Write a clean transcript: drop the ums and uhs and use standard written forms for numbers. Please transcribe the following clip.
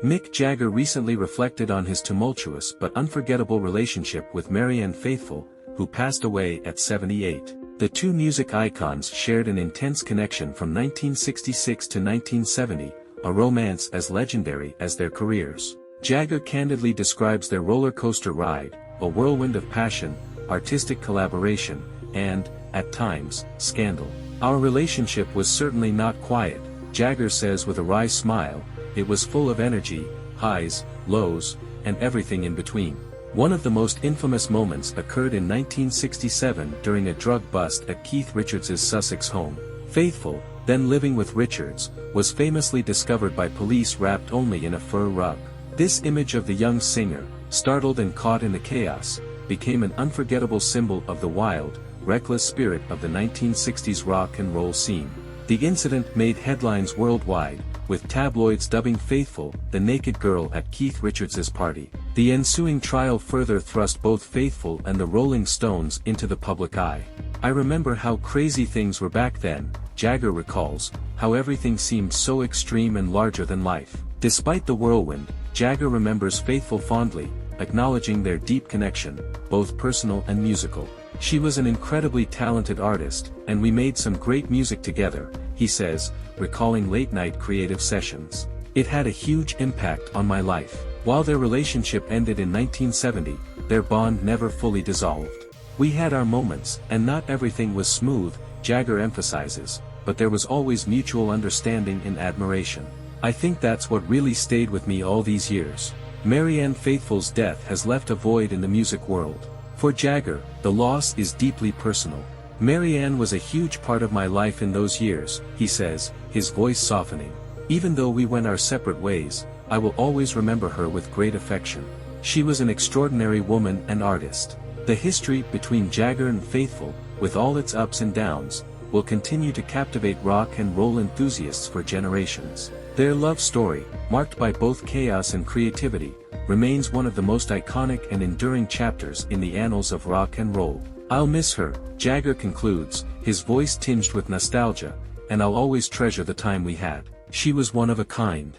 Mick Jagger recently reflected on his tumultuous but unforgettable relationship with Marianne Faithfull, who passed away at 78. The two music icons shared an intense connection from 1966 to 1970, a romance as legendary as their careers. Jagger candidly describes their roller coaster ride, a whirlwind of passion, artistic collaboration, and, at times, scandal. "Our relationship was certainly not quiet," Jagger says with a wry smile. "It was full of energy, highs, lows, and everything in between." One of the most infamous moments occurred in 1967 during a drug bust at Keith Richards's Sussex home. Faithfull, then living with Richards, was famously discovered by police wrapped only in a fur rug. This image of the young singer, startled and caught in the chaos, became an unforgettable symbol of the wild, reckless spirit of the 1960s rock and roll scene. The incident made headlines worldwide, with tabloids dubbing Faithfull the naked girl at Keith Richards's party. The ensuing trial further thrust both Faithfull and the Rolling Stones into the public eye. "I remember how crazy things were back then," Jagger recalls, "how everything seemed so extreme and larger than life." Despite the whirlwind, Jagger remembers Faithfull fondly, acknowledging their deep connection, both personal and musical. "She was an incredibly talented artist, and we made some great music together," he says, recalling late-night creative sessions. "It had a huge impact on my life." While their relationship ended in 1970, their bond never fully dissolved. "We had our moments, and not everything was smooth," Jagger emphasizes, "but there was always mutual understanding and admiration. I think that's what really stayed with me all these years." Marianne Faithfull's death has left a void in the music world. For Jagger, the loss is deeply personal. "Marianne was a huge part of my life in those years," he says, his voice softening. "Even though we went our separate ways, I will always remember her with great affection. She was an extraordinary woman and artist." The history between Jagger and Faithfull, with all its ups and downs, will continue to captivate rock and roll enthusiasts for generations. Their love story, marked by both chaos and creativity, remains one of the most iconic and enduring chapters in the annals of rock and roll. "I'll miss her," Jagger concludes, his voice tinged with nostalgia, "and I'll always treasure the time we had. She was one of a kind."